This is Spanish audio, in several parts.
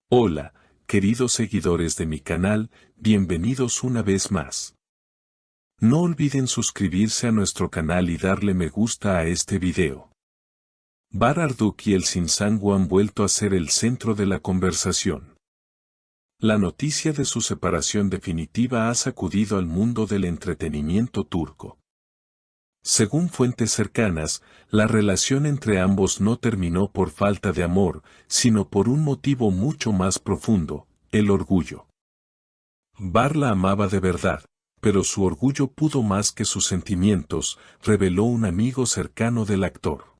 Hola, queridos seguidores de mi canal, bienvenidos una vez más. No olviden suscribirse a nuestro canal y darle me gusta a este video. Bar Arduk y el Sinsangu han vuelto a ser el centro de la conversación. La noticia de su separación definitiva ha sacudido al mundo del entretenimiento turco. Según fuentes cercanas, la relación entre ambos no terminó por falta de amor, sino por un motivo mucho más profundo, el orgullo. Bar la amaba de verdad, pero su orgullo pudo más que sus sentimientos, reveló un amigo cercano del actor.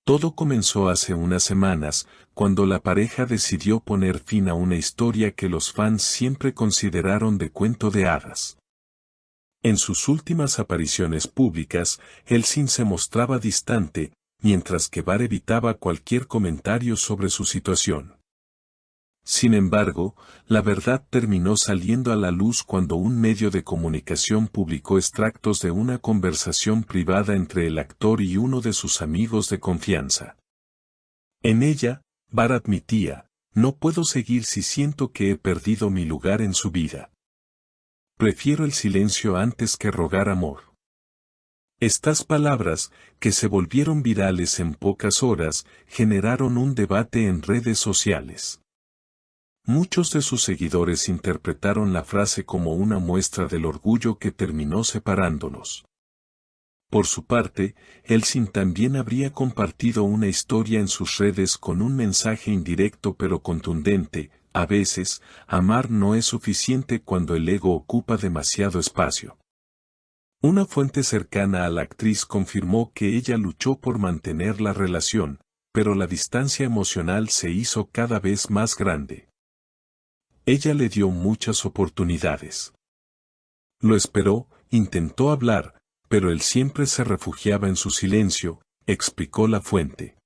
Todo comenzó hace unas semanas, cuando la pareja decidió poner fin a una historia que los fans siempre consideraron de cuento de hadas. En sus últimas apariciones públicas, Elçin se mostraba distante, mientras que Bar evitaba cualquier comentario sobre su situación. Sin embargo, la verdad terminó saliendo a la luz cuando un medio de comunicación publicó extractos de una conversación privada entre el actor y uno de sus amigos de confianza. En ella, Bar admitía, "No puedo seguir si siento que he perdido mi lugar en su vida. Prefiero el silencio antes que rogar amor". Estas palabras, que se volvieron virales en pocas horas, generaron un debate en redes sociales. Muchos de sus seguidores interpretaron la frase como una muestra del orgullo que terminó separándolos. Por su parte, Elçin también habría compartido una historia en sus redes con un mensaje indirecto pero contundente: "A veces, amar no es suficiente cuando el ego ocupa demasiado espacio". Una fuente cercana a la actriz confirmó que ella luchó por mantener la relación, pero la distancia emocional se hizo cada vez más grande. Ella le dio muchas oportunidades. Lo esperó, intentó hablar, pero él siempre se refugiaba en su silencio, explicó la fuente.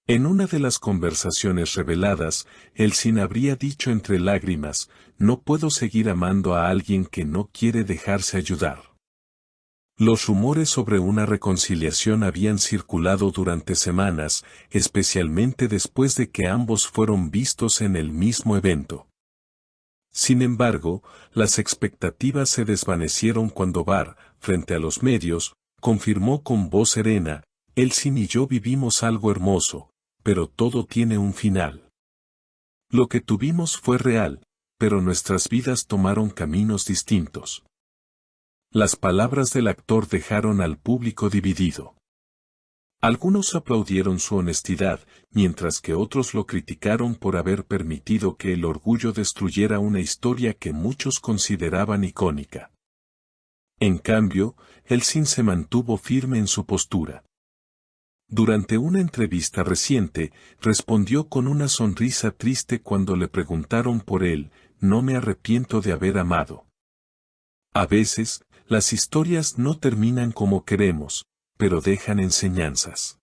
En una de las conversaciones reveladas, Elçin habría dicho entre lágrimas: "No puedo seguir amando a alguien que no quiere dejarse ayudar". Los rumores sobre una reconciliación habían circulado durante semanas, especialmente después de que ambos fueron vistos en el mismo evento. Sin embargo, las expectativas se desvanecieron cuando Bar, frente a los medios, confirmó con voz serena: "Elçin y yo vivimos algo hermoso, pero todo tiene un final. Lo que tuvimos fue real, pero nuestras vidas tomaron caminos distintos". Las palabras del actor dejaron al público dividido. Algunos aplaudieron su honestidad, mientras que otros lo criticaron por haber permitido que el orgullo destruyera una historia que muchos consideraban icónica. En cambio, Elçin se mantuvo firme en su postura. Durante una entrevista reciente, respondió con una sonrisa triste cuando le preguntaron por él: "No me arrepiento de haber amado. A veces, las historias no terminan como queremos, pero dejan enseñanzas".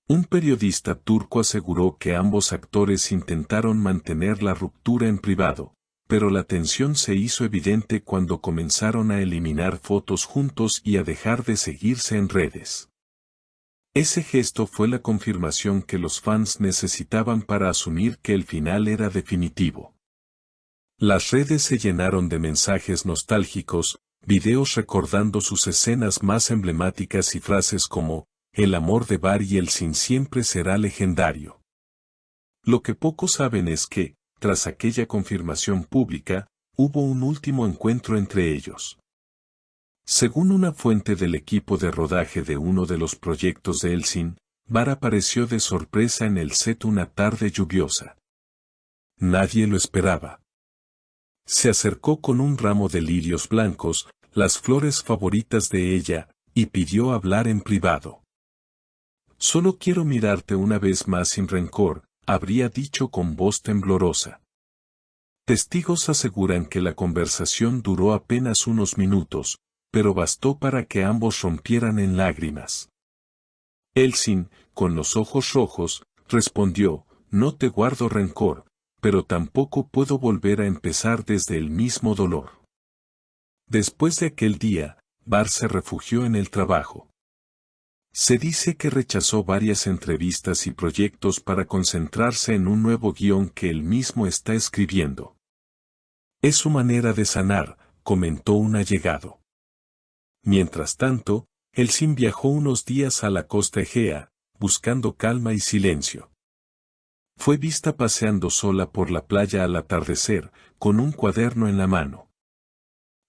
Un periodista turco aseguró que ambos actores intentaron mantener la ruptura en privado, pero la tensión se hizo evidente cuando comenzaron a eliminar fotos juntos y a dejar de seguirse en redes. Ese gesto fue la confirmación que los fans necesitaban para asumir que el final era definitivo. Las redes se llenaron de mensajes nostálgicos, videos recordando sus escenas más emblemáticas y frases como: "El amor de Bar y Elçin siempre será legendario". Lo que pocos saben es que, tras aquella confirmación pública, hubo un último encuentro entre ellos. Según una fuente del equipo de rodaje de uno de los proyectos de Elçin, Bar apareció de sorpresa en el set una tarde lluviosa. Nadie lo esperaba. Se acercó con un ramo de lirios blancos, las flores favoritas de ella, y pidió hablar en privado. "Solo quiero mirarte una vez más sin rencor", habría dicho con voz temblorosa. Testigos aseguran que la conversación duró apenas unos minutos, pero bastó para que ambos rompieran en lágrimas. Elçin, con los ojos rojos, respondió: "No te guardo rencor, pero tampoco puedo volver a empezar desde el mismo dolor". Después de aquel día, Bar se refugió en el trabajo. Se dice que rechazó varias entrevistas y proyectos para concentrarse en un nuevo guión que él mismo está escribiendo. Es su manera de sanar, comentó un allegado. Mientras tanto, Elsin viajó unos días a la costa Egea, buscando calma y silencio. Fue vista paseando sola por la playa al atardecer, con un cuaderno en la mano.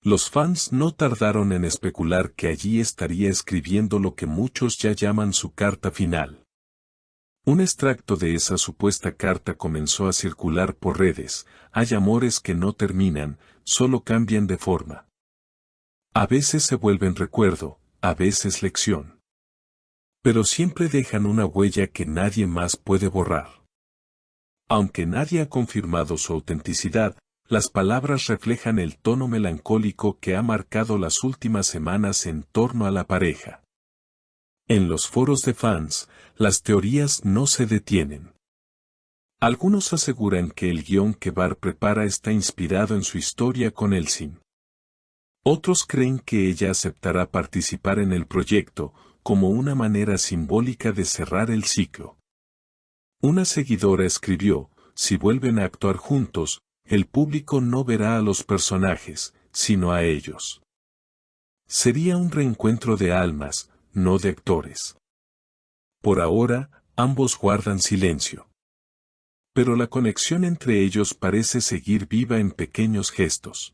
Los fans no tardaron en especular que allí estaría escribiendo lo que muchos ya llaman su carta final. Un extracto de esa supuesta carta comenzó a circular por redes: hay amores que no terminan, solo cambian de forma. A veces se vuelven recuerdo, a veces lección. Pero siempre dejan una huella que nadie más puede borrar. Aunque nadie ha confirmado su autenticidad, las palabras reflejan el tono melancólico que ha marcado las últimas semanas en torno a la pareja. En los foros de fans, las teorías no se detienen. Algunos aseguran que el guión que Bar prepara está inspirado en su historia con Elsin. Otros creen que ella aceptará participar en el proyecto, como una manera simbólica de cerrar el ciclo. Una seguidora escribió: si vuelven a actuar juntos, el público no verá a los personajes, sino a ellos. Sería un reencuentro de almas, no de actores. Por ahora, ambos guardan silencio. Pero la conexión entre ellos parece seguir viva en pequeños gestos.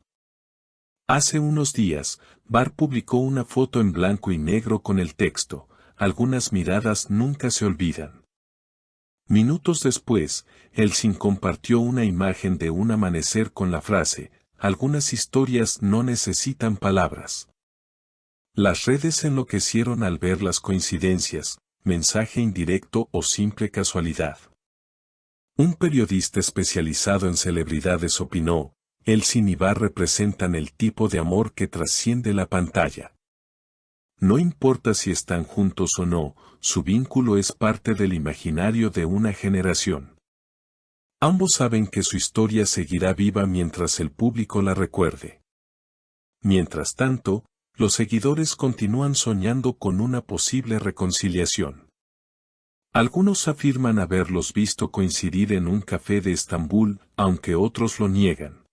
Hace unos días, Bar publicó una foto en blanco y negro con el texto: algunas miradas nunca se olvidan. Minutos después, Elsin compartió una imagen de un amanecer con la frase: algunas historias no necesitan palabras. Las redes enloquecieron al ver las coincidencias, mensaje indirecto o simple casualidad. Un periodista especializado en celebridades opinó: Elsin y Bar representan el tipo de amor que trasciende la pantalla. No importa si están juntos o no, su vínculo es parte del imaginario de una generación. Ambos saben que su historia seguirá viva mientras el público la recuerde. Mientras tanto, los seguidores continúan soñando con una posible reconciliación. Algunos afirman haberlos visto coincidir en un café de Estambul, aunque otros lo niegan.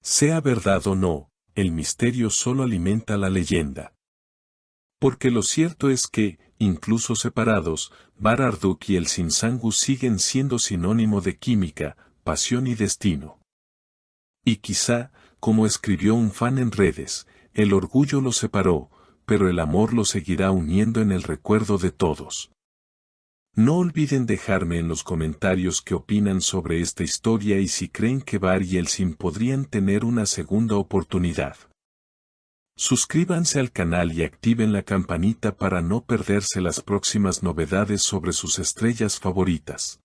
Sea verdad o no, el misterio solo alimenta la leyenda. Porque lo cierto es que, incluso separados, Bar Arduk y Elsin Sangu siguen siendo sinónimo de química, pasión y destino. Y quizá, como escribió un fan en redes, el orgullo los separó, pero el amor los seguirá uniendo en el recuerdo de todos. No olviden dejarme en los comentarios qué opinan sobre esta historia y si creen que Bar y Elsin podrían tener una segunda oportunidad. Suscríbanse al canal y activen la campanita para no perderse las próximas novedades sobre sus estrellas favoritas.